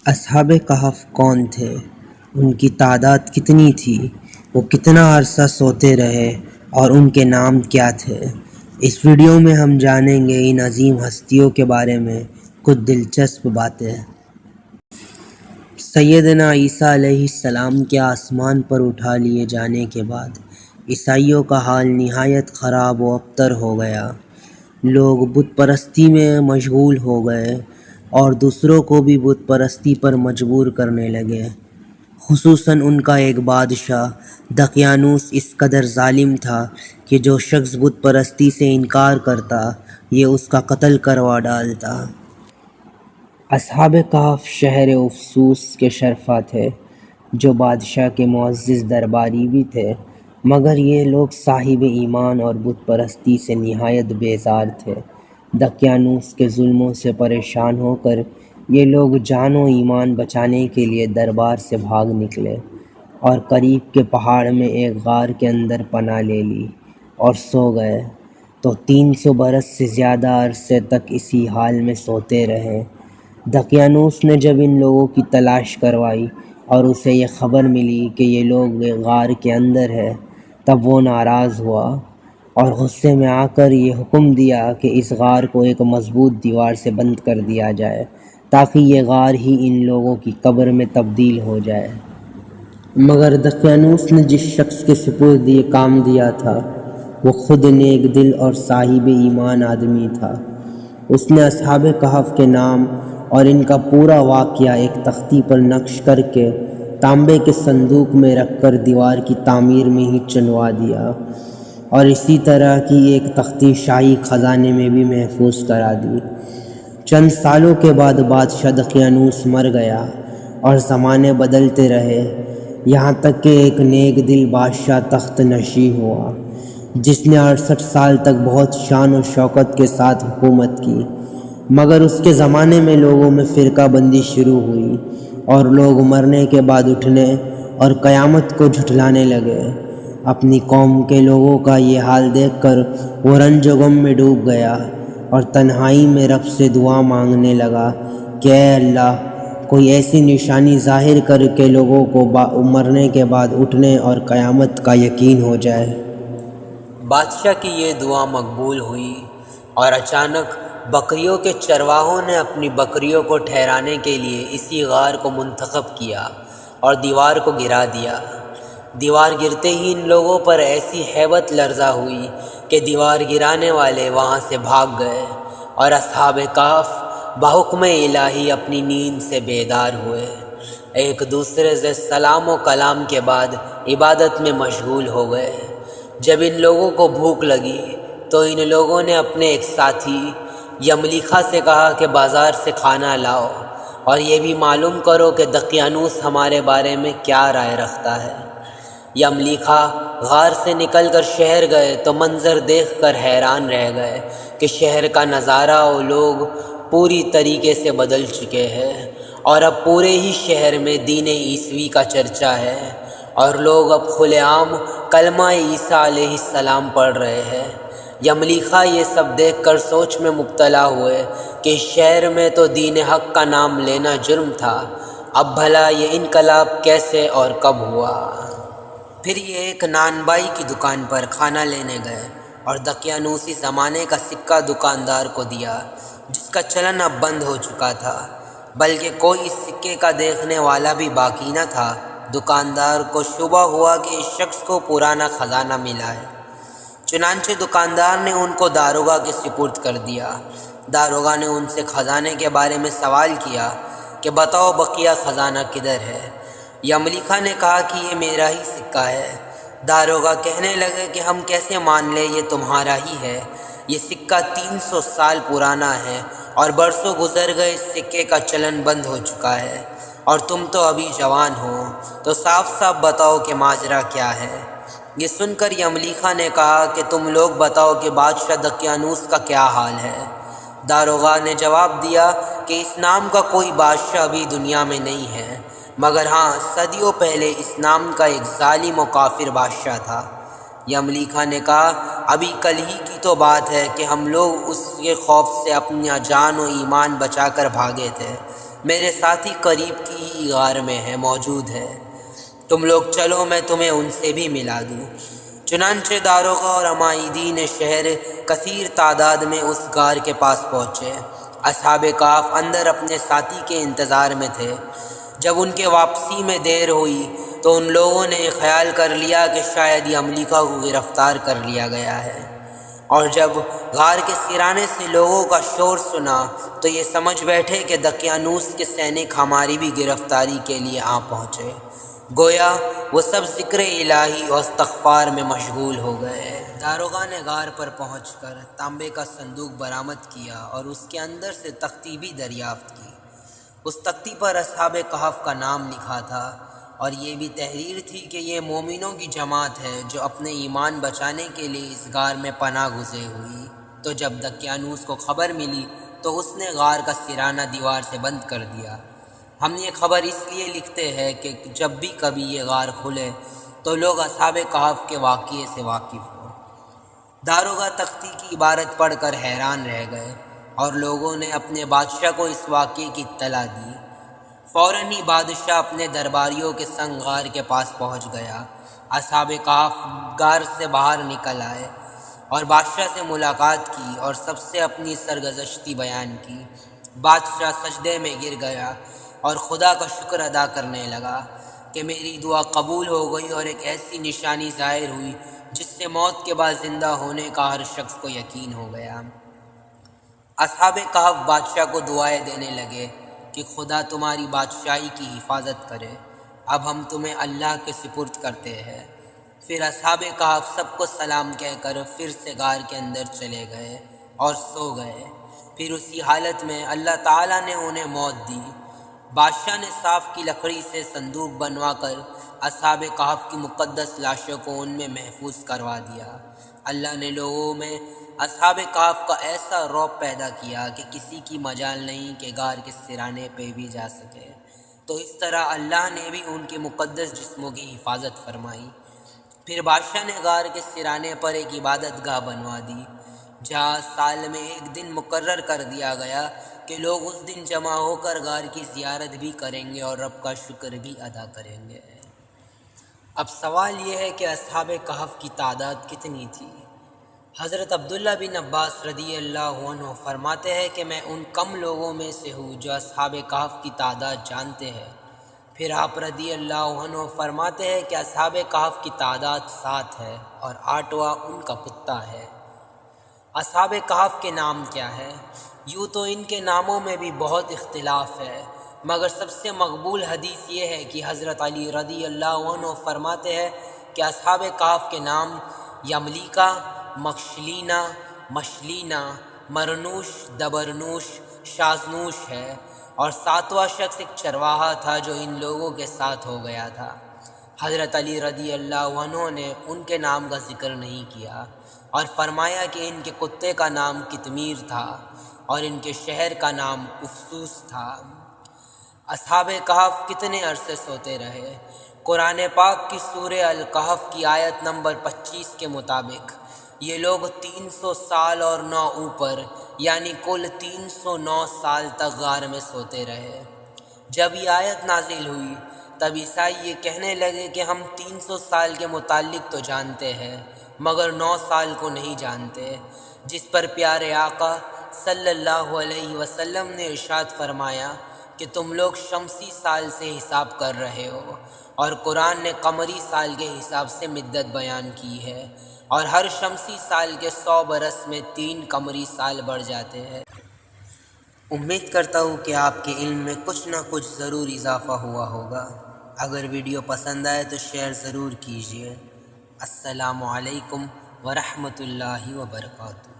اصحاب کہف کون تھے؟ ان کی تعداد کتنی تھی؟ وہ کتنا عرصہ سوتے رہے اور ان کے نام کیا تھے؟ اس ویڈیو میں ہم جانیں گے ان عظیم ہستیوں کے بارے میں کچھ دلچسپ باتیں۔ سیدنا عیسیٰ علیہ السلام کے آسمان پر اٹھا لیے جانے کے بعد عیسائیوں کا حال نہایت خراب و ابتر ہو گیا۔ لوگ بت پرستی میں مشغول ہو گئے اور دوسروں کو بھی بت پرستی پر مجبور کرنے لگے۔ خصوصاً ان کا ایک بادشاہ دقیانوس اس قدر ظالم تھا کہ جو شخص بت پرستی سے انکار کرتا یہ اس کا قتل کروا ڈالتا۔ اصحاب کہف شہر افسوس کے شرفا تھے جو بادشاہ کے معزز درباری بھی تھے، مگر یہ لوگ صاحب ایمان اور بت پرستی سے نہایت بیزار تھے۔ دقیانوس کے ظلموں سے پریشان ہو کر یہ لوگ جان و ایمان بچانے کے لیے دربار سے بھاگ نکلے اور قریب کے پہاڑ میں ایک غار کے اندر پناہ لے لی اور سو گئے، تو 300 برس سے زیادہ عرصے تک اسی حال میں سوتے رہے۔ دقیانوس نے جب ان لوگوں کی تلاش کروائی اور اسے یہ خبر ملی کہ یہ لوگ غار کے اندر ہے، تب وہ ناراض ہوا اور غصے میں آ کر یہ حکم دیا کہ اس غار کو ایک مضبوط دیوار سے بند کر دیا جائے تاکہ یہ غار ہی ان لوگوں کی قبر میں تبدیل ہو جائے۔ مگر دقیانوس نے جس شخص کے سپرد یہ کام دیا تھا وہ خود نیک دل اور صاحب ایمان آدمی تھا۔ اس نے اصحاب کہف کے نام اور ان کا پورا واقعہ ایک تختی پر نقش کر کے تانبے کے صندوق میں رکھ کر دیوار کی تعمیر میں ہی چنوا دیا اور اسی طرح کی ایک تختی شاہی خزانے میں بھی محفوظ کرا دی۔ چند سالوں کے بعد بادشاہ دقیانوس مر گیا اور زمانے بدلتے رہے، یہاں تک کہ ایک نیک دل بادشاہ تخت نشین ہوا جس نے 68 سال تک بہت شان و شوکت کے ساتھ حکومت کی۔ مگر اس کے زمانے میں لوگوں میں فرقہ بندی شروع ہوئی اور لوگ مرنے کے بعد اٹھنے اور قیامت کو جھٹلانے لگے۔ اپنی قوم کے لوگوں کا یہ حال دیکھ کر وہ رنج و غم میں ڈوب گیا اور تنہائی میں رب سے دعا مانگنے لگا کہ اے اللہ، کوئی ایسی نشانی ظاہر کر کے لوگوں کو مرنے کے بعد اٹھنے اور قیامت کا یقین ہو جائے۔ بادشاہ کی یہ دعا مقبول ہوئی اور اچانک بکریوں کے چرواہوں نے اپنی بکریوں کو ٹھہرانے کے لیے اسی غار کو منتخب کیا اور دیوار کو گرا دیا۔ دیوار گرتے ہی ان لوگوں پر ایسی ہیبت لرزہ ہوئی کہ دیوار گرانے والے وہاں سے بھاگ گئے اور اصحاب کہف بحکم الہی اپنی نیند سے بیدار ہوئے۔ ایک دوسرے سے سلام و کلام کے بعد عبادت میں مشغول ہو گئے۔ جب ان لوگوں کو بھوک لگی تو ان لوگوں نے اپنے ایک ساتھی یملیخا سے کہا کہ بازار سے کھانا لاؤ اور یہ بھی معلوم کرو کہ دقیانوس ہمارے بارے میں کیا رائے رکھتا ہے۔ یملیخا غار سے نکل کر شہر گئے تو منظر دیکھ کر حیران رہ گئے کہ شہر کا نظارہ و لوگ پوری طریقے سے بدل چکے ہیں اور اب پورے ہی شہر میں دین عیسوی کا چرچا ہے اور لوگ اب کھلے عام کلمہ عیسیٰ علیہ السلام پڑھ رہے ہیں۔ یملیخا یہ سب دیکھ کر سوچ میں مبتلا ہوئے کہ اس شہر میں تو دین حق کا نام لینا جرم تھا، اب بھلا یہ انقلاب کیسے اور کب ہوا؟ پھر یہ ایک نان بائی کی دکان پر کھانا لینے گئے اور دقیانوسی زمانے کا سکہ دکاندار کو دیا جس کا چلن اب بند ہو چکا تھا، بلکہ کوئی اس سکے کا دیکھنے والا بھی باقی نہ تھا۔ دکاندار کو شبہ ہوا کہ اس شخص کو پرانا خزانہ ملا ہے، چنانچہ دکاندار نے ان کو داروغہ کے سپرد کر دیا۔ داروغہ نے ان سے خزانے کے بارے میں سوال کیا کہ بتاؤ بقیہ خزانہ کدھر ہے؟ یملیخا نے کہا کہ یہ میرا ہی سکہ ہے۔ داروغہ کہنے لگے کہ ہم کیسے مان لیں یہ تمہارا ہی ہے؟ یہ سکہ 300 سال پرانا ہے اور برسوں گزر گئے، اس سکے کا چلن بند ہو چکا ہے اور تم تو ابھی جوان ہو، تو صاف صاف بتاؤ کہ ماجرا کیا ہے؟ یہ سن کر یملیخا نے کہا کہ تم لوگ بتاؤ کہ بادشاہ دقیانوس کا کیا حال ہے؟ داروغہ نے جواب دیا کہ اس نام کا کوئی بادشاہ ابھی دنیا میں نہیں ہے، مگر ہاں صدیوں پہلے اس نام کا ایک ظالم و کافر بادشاہ تھا۔ یملیخا نے کہا ابھی کل ہی کی تو بات ہے کہ ہم لوگ اس کے خوف سے اپنا جان و ایمان بچا کر بھاگے تھے، میرے ساتھی قریب کی ہی غار میں ہے، موجود ہے، تم لوگ چلو میں تمہیں ان سے بھی ملا دوں۔ چنانچہ داروغہ اور عمائدین شہر کثیر تعداد میں اس غار کے پاس پہنچے۔ اصحاب کہف اندر اپنے ساتھی کے انتظار میں تھے۔ جب ان کے واپسی میں دیر ہوئی تو ان لوگوں نے خیال کر لیا کہ شاید یہ املیکا کو گرفتار کر لیا گیا ہے، اور جب غار کے سرانے سے لوگوں کا شور سنا تو یہ سمجھ بیٹھے کہ دقیانوس کے سینک ہماری بھی گرفتاری کے لیے آ پہنچے۔ گویا وہ سب ذکر الہی اور استغفار میں مشغول ہو گئے۔ داروغہ نے غار پر پہنچ کر تانبے کا صندوق برآمد کیا اور اس کے اندر سے تختی بھی دریافت کی۔ اس تختی پر اصحاب کہف کا نام لکھا تھا، اور یہ بھی تحریر تھی کہ یہ مومنوں کی جماعت ہے جو اپنے ایمان بچانے کے لیے اس غار میں پناہ گزے ہوئی۔ تو جب دقیانوس کو خبر ملی تو اس نے غار کا سرانہ دیوار سے بند کر دیا۔ ہم یہ خبر اس لیے لکھتے ہیں کہ جب بھی کبھی یہ غار کھلے تو لوگ اصحاب کہف کے واقعے سے واقف ہوں۔ داروغہ تختی کی عبارت پڑھ کر حیران رہ گئے، اور لوگوں نے اپنے بادشاہ کو اس واقعے کی اطلاع دی۔ فوراً ہی بادشاہ اپنے درباریوں کے سنگ غار کے پاس پہنچ گیا۔ اصحاب کہف غار سے باہر نکل آئے اور بادشاہ سے ملاقات کی اور سب سے اپنی سرگزشتی بیان کی۔ بادشاہ سجدے میں گر گیا اور خدا کا شکر ادا کرنے لگا کہ میری دعا قبول ہو گئی اور ایک ایسی نشانی ظاہر ہوئی جس سے موت کے بعد زندہ ہونے کا ہر شخص کو یقین ہو گیا۔ اصحاب کہف بادشاہ کو دعائیں دینے لگے کہ خدا تمہاری بادشاہی کی حفاظت کرے، اب ہم تمہیں اللہ کے سپرد کرتے ہیں۔ پھر اصحاب کہف سب کو سلام کہہ کر پھر سے غار کے اندر چلے گئے اور سو گئے۔ پھر اسی حالت میں اللہ تعالیٰ نے انہیں موت دی۔ بادشاہ نے صاف کی لکڑی سے صندوق بنوا کر اصحاب کہف کی مقدس لاشوں کو ان میں محفوظ کروا دیا۔ اللہ نے لوگوں میں اصحاب کہف کا ایسا رعب پیدا کیا کہ کسی کی مجال نہیں کہ غار کے سرانے پہ بھی جا سکے۔ تو اس طرح اللہ نے بھی ان کے مقدس جسموں کی حفاظت فرمائی۔ پھر بادشاہ نے غار کے سرانے پر ایک عبادت گاہ بنوا دی، جہاں سال میں ایک دن مقرر کر دیا گیا کہ لوگ اس دن جمع ہو کر غار کی زیارت بھی کریں گے اور رب کا شکر بھی ادا کریں گے۔ اب سوال یہ ہے کہ اصحاب کہف کی تعداد کتنی تھی؟ حضرت عبداللہ بن عباس رضی اللہ عنہ فرماتے ہیں کہ میں ان کم لوگوں میں سے ہوں جو اصحاب کہف کی تعداد جانتے ہیں۔ پھر آپ رضی اللہ عنہ فرماتے ہیں کہ اصحاب کہف کی تعداد 7 ہے اور 8واں ان کا کتا ہے۔ اصحاب کہف کے نام کیا ہے؟ یوں تو ان کے ناموں میں بھی بہت اختلاف ہے، مگر سب سے مقبول حدیث یہ ہے کہ حضرت علی رضی اللہ عنہ فرماتے ہیں کہ اصحاب کہف کے نام یملیکا، مخشلینا، مشلینا، مرنوش، دبرنوش، شازنوش ہے، اور 7واں شخص ایک چرواہا تھا جو ان لوگوں کے ساتھ ہو گیا تھا۔ حضرت علی رضی اللہ عنہ نے ان کے نام کا ذکر نہیں کیا اور فرمایا کہ ان کے کتے کا نام کتمیر تھا اور ان کے شہر کا نام افسوس تھا۔ اصحاب کہف کتنے عرصے سوتے رہے؟ قرآن پاک کی سورہ الکہف کی آیت نمبر 25 کے مطابق یہ لوگ 300 سال اور 9 اوپر یعنی کل 309 سال تک غار میں سوتے رہے۔ جب یہ آیت نازل ہوئی تب عیسائی یہ کہنے لگے کہ ہم 300 سال کے متعلق تو جانتے ہیں مگر 9 سال کو نہیں جانتے، جس پر پیارے آقا صلی اللہ علیہ وسلم نے ارشاد فرمایا کہ تم لوگ شمسی سال سے حساب کر رہے ہو، اور قرآن نے قمری سال کے حساب سے مدت بیان کی ہے، اور ہر شمسی سال کے 100 برس میں 3 قمری سال بڑھ جاتے ہیں۔ امید کرتا ہوں کہ آپ کے علم میں کچھ نہ کچھ ضرور اضافہ ہوا ہوگا۔ اگر ویڈیو پسند آئے تو شیئر ضرور کیجیے۔ السلام علیکم ورحمۃ اللہ وبرکاتہ۔